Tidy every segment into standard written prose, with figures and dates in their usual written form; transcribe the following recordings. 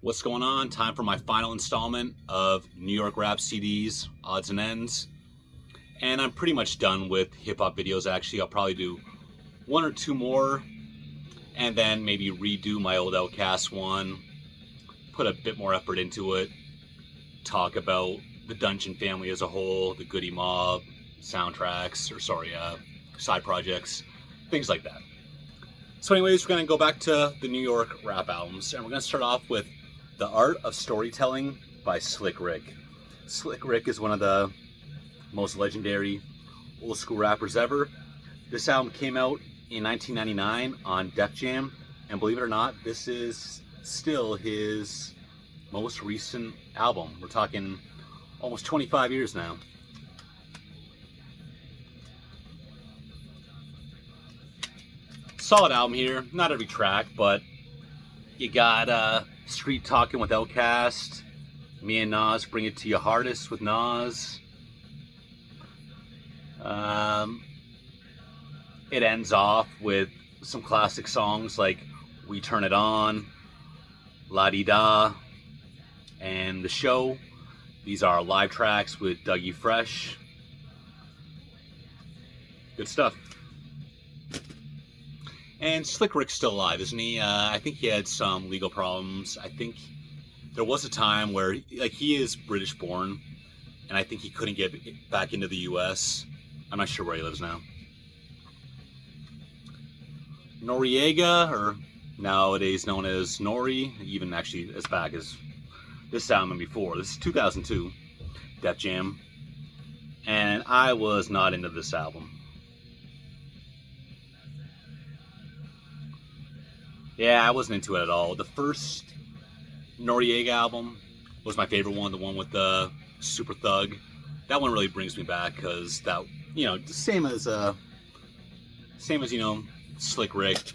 What's going on? Time for my final installment of New York Rap CDs, Odds and Ends. And I'm pretty much done with hip-hop videos, actually. I'll probably do one or two more, and then maybe redo my old Outkast one, put a bit more effort into it, talk about the Dungeon family as a whole, the Goody Mob, soundtracks, side projects, things like that. So anyways, we're going to go back to the New York rap albums, and we're going to start off with The Art of Storytelling by Slick Rick. Slick Rick is one of the most legendary old school rappers ever. This album came out in 1999 on Def Jam, and believe it or not, this is still his most recent album. We're talking almost 25 years now. Solid album here, not every track, but you got Street Talking with Outkast, me and Nas Bring It to Your Hardest with Nas. It ends off with some classic songs like We Turn It On, La Di Da, and The Show. These are live tracks with Dougie Fresh. Good stuff. And Slick Rick's still alive, isn't he? I think he had some legal problems. I think there was a time where, he is British born, and I think he couldn't get back into the U.S. I'm not sure where he lives now. Noreaga, or nowadays known as Nori, even actually as back as this album and before. This is 2002, Def Jam, and I was not into this album. Yeah, I wasn't into it at all. The first Noreaga album was my favorite one, the one with the Super Thug. That one really brings me back because that, same as Slick Rick.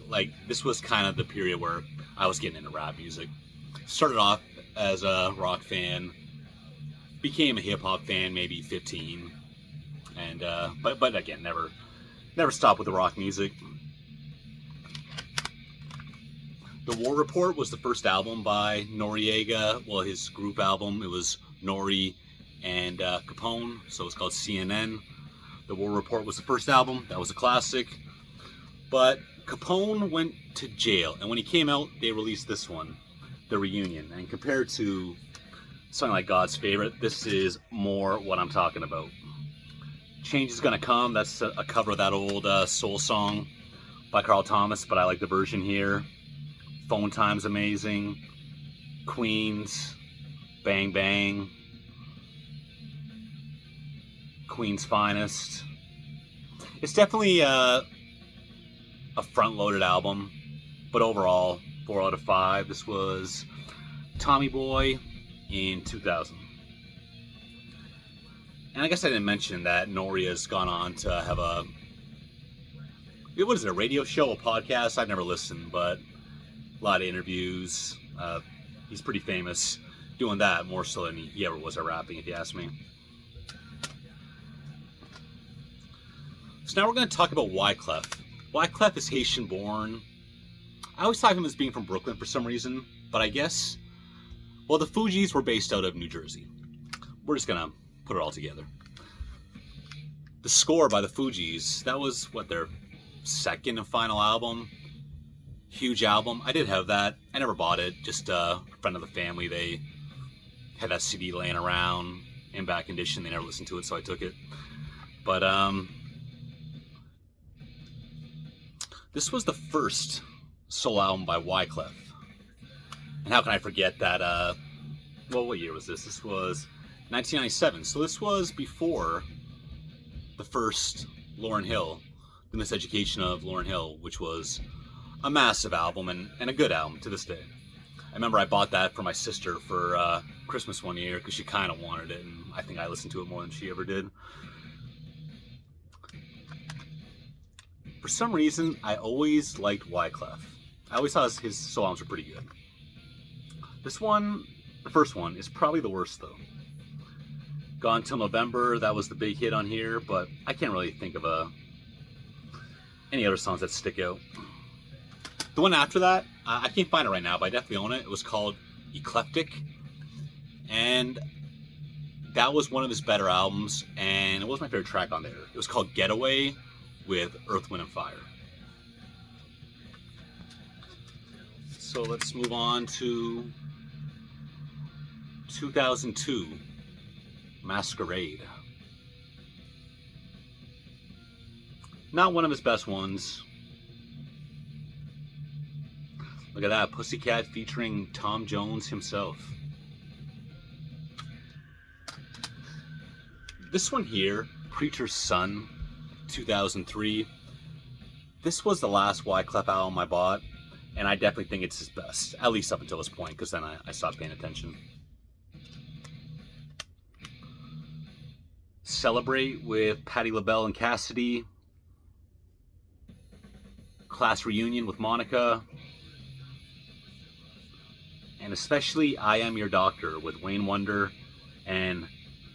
This was kind of the period where I was getting into rap music. Started off as a rock fan, became a hip hop fan maybe 15, and but again, never stopped with the rock music. The War Report was the first album by Noreaga. Well, his group album. It was Nori and Capone, so it's called CNN. The War Report was the first album. That was a classic. But Capone went to jail, and when he came out, they released this one, The Reunion. And compared to something like God's Favorite, this is more what I'm talking about. Change is Gonna Come. That's a cover of that old soul song by Carl Thomas, but I like the version here. Phone Time's amazing. Queens, Bang Bang, Queen's Finest. It's definitely a front-loaded album, but overall, 4 out of 5. This was Tommy Boy in 2000. And I guess I didn't mention that Nori has gone on to have a radio show, a podcast? I've never listened, but a lot of interviews. He's pretty famous doing that, more so than he ever was at rapping, if you ask me. So now we're going to talk about Wyclef. Wyclef is Haitian born. I always thought of him as being from Brooklyn for some reason, but I guess, the Fugees were based out of New Jersey. We're just going to put it all together. The Score by the Fugees, that was, their second and final album. Huge album. I did have that. I never bought it. Just a friend of the family. They had that CD laying around in bad condition. They never listened to it, so I took it. But this was the first solo album by Wyclef. And how can I forget that? What year was this? This was 1997. So this was before the first Lauryn Hill, The Miseducation of Lauryn Hill, which was a massive album and a good album to this day. I remember I bought that for my sister for Christmas one year because she kind of wanted it, and I think I listened to it more than she ever did. For some reason, I always liked Wyclef. I always thought his solo albums were pretty good. This one, the first one, is probably the worst though. Gone Till November, that was the big hit on here, but I can't really think of any other songs that stick out. The one after that, I can't find it right now, but I definitely own it. It was called eclectic, and that was one of his better albums, and it was my favorite track on there. It was called Getaway with Earth, Wind & Fire. So let's move on to 2002, Masquerade. Not one of his best ones. Look at that, Pussycat featuring Tom Jones himself. This one here, Preacher's Son, 2003. This was the last Wyclef album I bought, and I definitely think it's his best, at least up until this point, because then I stopped paying attention. Celebrate with Patti LaBelle and Cassidy. Class Reunion with Monica. And especially I Am Your Doctor with Wayne Wonder and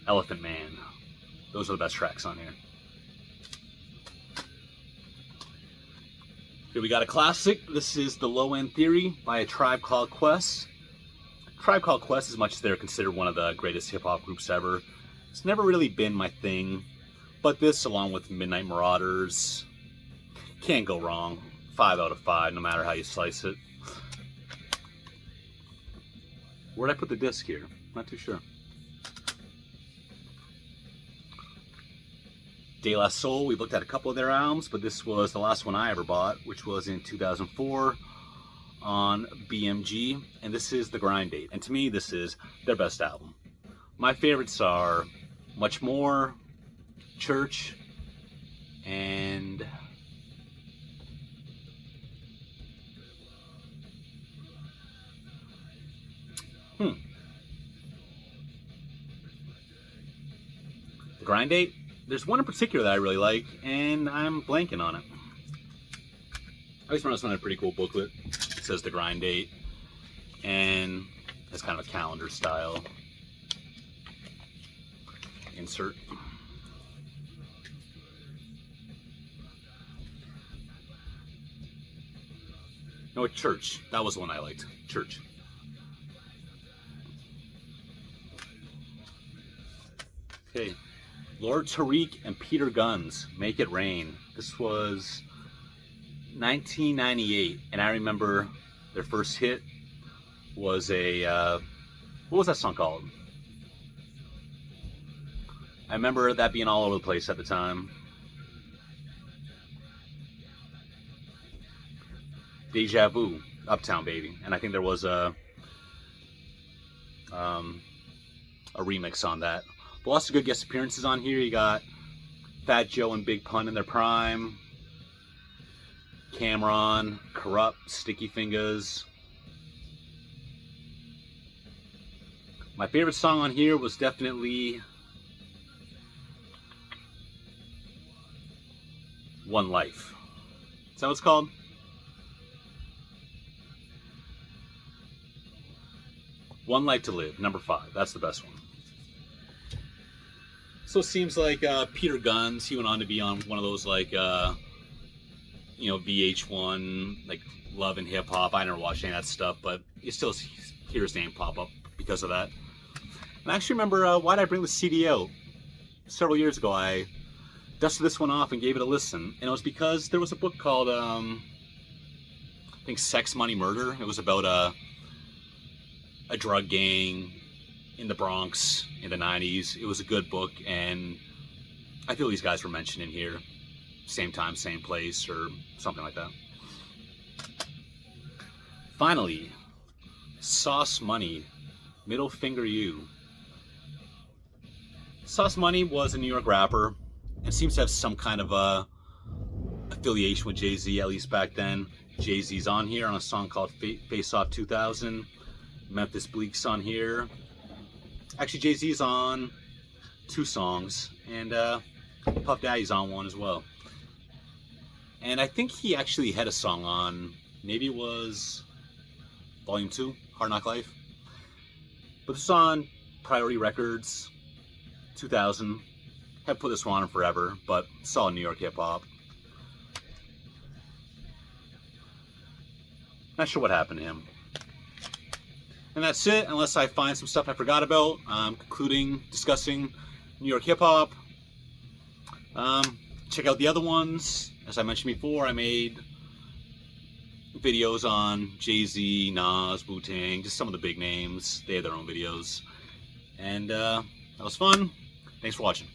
Elephant Man. Those are the best tracks on here. Here we got a classic. This is The Low End Theory by A Tribe Called Quest. Tribe Called Quest, as much as they're considered one of the greatest hip-hop groups ever, it's never really been my thing. But this, along with Midnight Marauders, can't go wrong. 5 out of 5, no matter how you slice it. Where'd I put the disc here? Not too sure. De La Soul, we looked at a couple of their albums, but this was the last one I ever bought, which was in 2004 on BMG, and this is The Grind Date. And to me, this is their best album. My favorites are Much More, Church, and The Grind Date? There's one in particular that I really like, and I'm blanking on it. I always found this one a pretty cool booklet. It says The Grind Date, and it's kind of a calendar style insert. No, Church. That was the one I liked. Church. Okay. Lord Tariq and Peter Guns, Make It Rain. This was 1998, and I remember their first hit was a, what was that song called? I remember that being all over the place at the time. Deja Vu, Uptown Baby, and I think there was a remix on that. But lots of good guest appearances on here. You got Fat Joe and Big Pun in their prime, Cameron, Corrupt, Sticky Fingers. My favorite song on here was definitely One Life. Is that what it's called? One Life to Live, number 5. That's the best one. So it seems like Peter Guns, he went on to be on one of those like, VH1, like Love and Hip Hop. I never watched any of that stuff, but you still hear his name pop up because of that. And I actually remember, why did I bring the CD out? Several years ago, I dusted this one off and gave it a listen. And it was because there was a book called, I think Sex, Money, Murder. It was about a drug gang in the Bronx in the 90s. It was a good book, and I feel these guys were mentioned in here. Same time, same place, or something like that. Finally, Sauce Money, Middle Finger You. Sauce Money was a New York rapper and seems to have some kind of a affiliation with Jay-Z, at least back then. Jay-Z's on here on a song called Face Off 2000. Memphis Bleek's on here. Actually, Jay-Z's on 2 songs, and Puff Daddy's on one as well. And I think he actually had a song on, maybe it was Volume 2, Hard Knock Life. But this is on Priority Records, 2000. Haven't put this one on forever, but solid New York hip-hop. Not sure what happened to him. And that's it, unless I find some stuff I forgot about, concluding discussing New York hip hop. Check out the other ones. As I mentioned before, I made videos on Jay-Z, Nas, Wu-Tang, just some of the big names. They have their own videos. And that was fun. Thanks for watching.